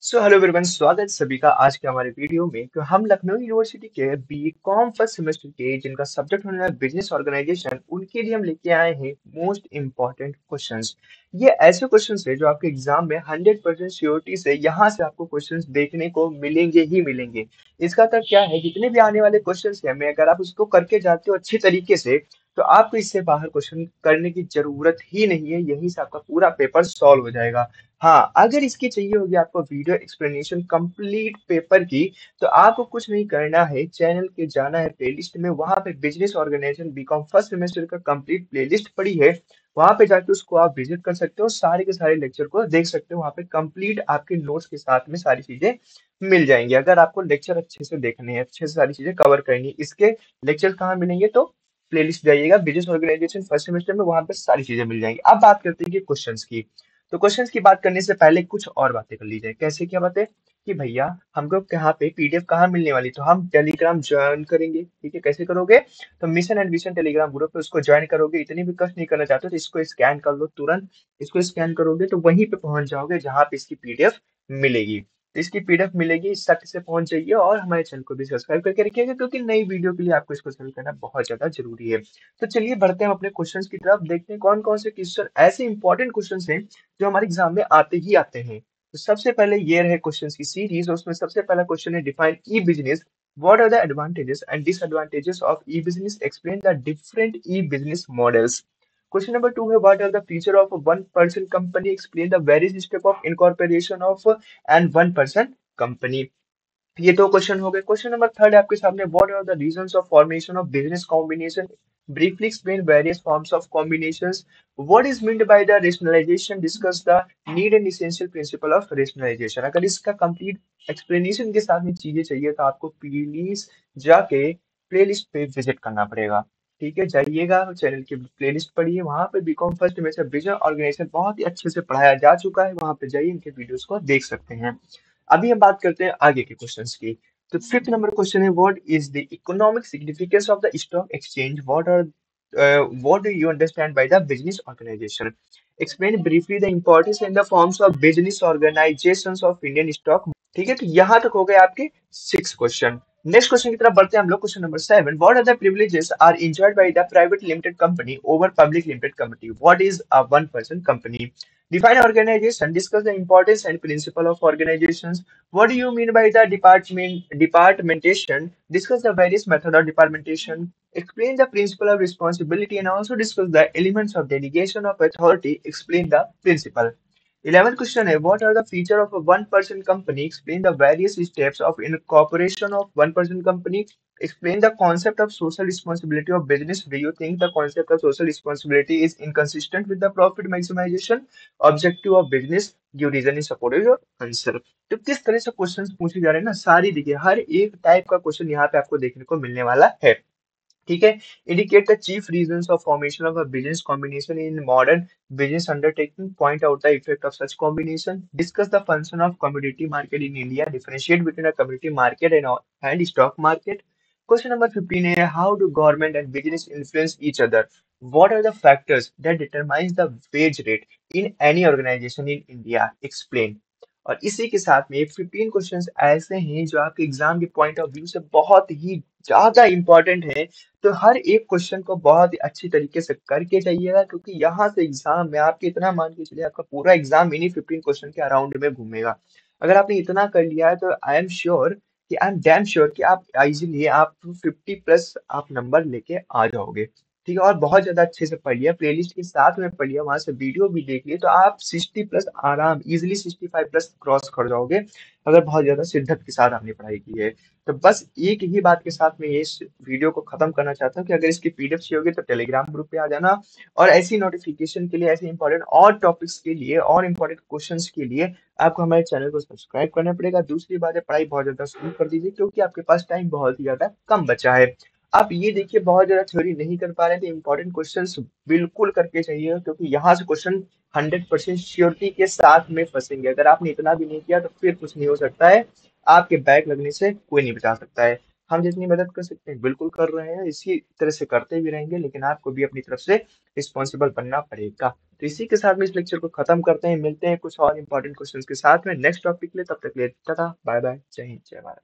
Hello everyone, स्वागत सभी का आज के हमारे वीडियो में। तो हम लखनऊ यूनिवर्सिटी के बीकॉम फर्स्ट सेमेस्टर के जिनका सब्जेक्ट होने वाला बिजनेस ऑर्गेनाइजेशन, उनके लिए हम लेके आए हैं मोस्ट इम्पॉर्टेंट क्वेश्चंस। ये ऐसे क्वेश्चंस है जो आपके एग्जाम में 100% श्योरिटी से यहाँ से आपको क्वेश्चंस देखने को मिलेंगे ही मिलेंगे। इसका मतलब क्या है, जितने भी आने वाले क्वेश्चंस हैं में अगर आप उसको करके जाते हो अच्छे तरीके से, तो आपको इससे बाहर क्वेश्चन करने की जरूरत ही नहीं है। यहीं से आपका पूरा पेपर सॉल्व हो जाएगा। हाँ, अगर इसकी चाहिए होगी आपको वीडियो एक्सप्लेनेशन कंप्लीट पेपर की, तो आपको कुछ नहीं करना है, चैनल के जाना है प्लेलिस्ट में, वहां पे business organization BCom first semester का कंप्लीट प्लेलिस्ट पड़ी है। वहां पे जाके उसको आप विजिट कर सकते हो, सारे के सारे लेक्चर को देख सकते हो। वहां पे कंप्लीट आपके नोट्स के साथ में सारी चीजें मिल जाएंगी। अगर आपको लेक्चर अच्छे से देखने हैं, अच्छे से सारी चीजें कवर करनी है, इसके लेक्चर कहाँ मिलेंगे, तो प्लेलिस्ट जाइएगा बिजनेस ऑर्गेनाइजेशन फर्स्ट सेमेस्टर में, वहां पे सारी चीजें मिल जाएंगी। अब बात करते हैं कि क्वेश्चंस की। तो क्वेश्चंस की बात करने से पहले कुछ और बातें कर ली जाए। कैसे, क्या बातें? कि भैया हमको कहाँ पे पीडीएफ कहाँ मिलने वाली, तो हम टेलीग्राम ज्वाइन करेंगे। ठीक है, कैसे करोगे? तो mission and vision Telegram group पे उसको ज्वाइन करोगे। इतनी भी कष्ट नहीं करना चाहते तो इसको स्कैन कर लो तुरंत। इसको स्कैन करोगे तो वहीं पे पहुंच जाओगे जहां पे इसकी पीडीएफ मिलेगी। तो इसकी पीडीएफ मिलेगी, इस तक से पहुंच जाइए और हमारे चैनल को भी सब्सक्राइब करके रखिएगा, क्योंकि नई वीडियो के लिए आपको इसको सब्सक्राइब करना बहुत ज्यादा जरूरी है। तो चलिए बढ़ते हैं हम अपने क्वेश्चंस की तरफ, देखते हैं कौन कौन से क्वेश्चन ऐसे इंपॉर्टेंट क्वेश्चंस हैं जो हमारे एग्जाम में आते ही आते हैं। तो सबसे पहले ये रहे क्वेश्चंस की सीरीज, और उसमें सबसे पहला क्वेश्चन है, define e business. What are the advantages and disadvantages of e business, explain the different e business models. Question number 2 है, what are the feature of one person company, explain the various step of incorporation of and one person company. ये दो question हो गए। Question number 3 है आपके सामने, what are the reasons of formation of business combination, briefly explain various forms of combinations, what is meant by the rationalization, discuss the need and essential principle of rationalization। अगर इसका complete explanation के साथ में चीजें चाहिए तो आपको please जाके प्लेलिस्ट पे विजिट करना पड़ेगा। ठीक है, जाइएगा चैनल की प्लेलिस्ट पढ़िए, वहां पे बीकॉम फर्स्ट में से बिजनेस ऑर्गेनाइजेशन बहुत ही अच्छे से पढ़ाया जा चुका है, वहां पे जाइए इनके वीडियोस को देख सकते हैं। अभी हम बात करते हैं आगे के क्वेश्चंस की। तो फिफ्थ नंबर क्वेश्चन है, what is the economic significance of the stock exchange, what do you understand by the business organization, explain briefly the importance and the forms of business organizations of Indian stock. ठीक है, तो यहाँ तक हो गए आपके 6 question. Next question की तरफ बढ़ते हैं हम लोग। Question number 7, what are the privileges are enjoyed by the private limited company over public limited company, what is a one person company. Define organization. Discuss the importance and principle of organizations. What do you mean by the departmentation? Discuss the various method of departmentation. Explain the principle of responsibility and also discuss the elements of delegation of authority. Explain the principle. 11th question है, what are the feature of a one person company? Explain the various steps of incorporation of one person company. Explain the concept of social responsibility of business. Do you think the concept of social responsibility is inconsistent with the profit maximization objective of business? Give reason in support of your answer। तो किस तरह से questions पूछे जा रहे हैं ना, सारी देखिए हर एक टाइप का क्वेश्चन यहाँ पे आपको देखने को मिलने वाला है। ठीक है, indicate the chief reasons of formation of a business combination in modern business undertaking, point out the effect of such combination, discuss the function of commodity market in India, differentiate between a commodity market and stock market। Question number 15 है, how do government and business influence each other, what are the factors that determines the wage rate in any organization in India, explain। और इसी के साथ में 15 questions ऐसे हैं जो आपके एग्जाम के पॉइंट ऑफ व्यू से बहुत ही ज्यादा इंपॉर्टेंट है। तो हर एक क्वेश्चन को बहुत ही अच्छी तरीके से करके जाइएगा, क्योंकि यहाँ से एग्जाम में आपके इतना मान के चलिए आपका पूरा एग्जाम इन्हीं 15 क्वेश्चन के अराउंड में घूमेगा। अगर आपने इतना कर लिया है तो आई एम डैम श्योर कि आप इजीली आप 50+ आप नंबर लेके आ जाओगे। ठीक है, और बहुत ज्यादा अच्छे से पढ़ लिया, प्लेलिस्ट के साथ में पढ़ लिया, वहां से वीडियो भी देख लिए, तो आप 60+ आराम इजिली 65+ क्रॉस कर जाओगे, अगर बहुत ज्यादा शिद्दत के साथ आपने पढ़ाई की है। तो बस एक ही बात के साथ में ये इस वीडियो को खत्म करना चाहता हूँ कि अगर इसकी पीडीएफ चाहिए होगी तो टेलीग्राम ग्रुप पे आ जाना, और ऐसी नोटिफिकेशन के लिए, ऐसे इंपॉर्टेंट और टॉपिक्स के लिए और इंपॉर्टेंट क्वेश्चंस के लिए आपको हमारे चैनल को सब्सक्राइब करना पड़ेगा। दूसरी बात है, पढ़ाई बहुत ज्यादा शुरू कर दीजिए, क्योंकि आपके पास टाइम बहुत ही ज्यादा कम बचा है। आप ये देखिए बहुत ज्यादा थ्योरी नहीं कर पा रहे थे, इंपॉर्टेंट क्वेश्चंस बिल्कुल करके चाहिए, क्योंकि यहाँ से क्वेश्चन 100% श्योरिटी के साथ में फंसेंगे। अगर आपने इतना भी नहीं किया तो फिर कुछ नहीं हो सकता है, आपके बैक लगने से कोई नहीं बचा सकता है। हम जितनी मदद कर सकते हैं बिल्कुल कर रहे हैं, इसी तरह से करते भी रहेंगे, लेकिन आपको भी अपनी तरफ से रिस्पॉन्सिबल बनना पड़ेगा। तो इसी के साथ में इस लेक्चर को खत्म करते हैं, मिलते हैं कुछ और इंपॉर्टेंट क्वेश्चंस के साथ में नेक्स्ट टॉपिक के लिए। तब तक के लिए टाटा बाय बाय, जय हिंद जय भारत।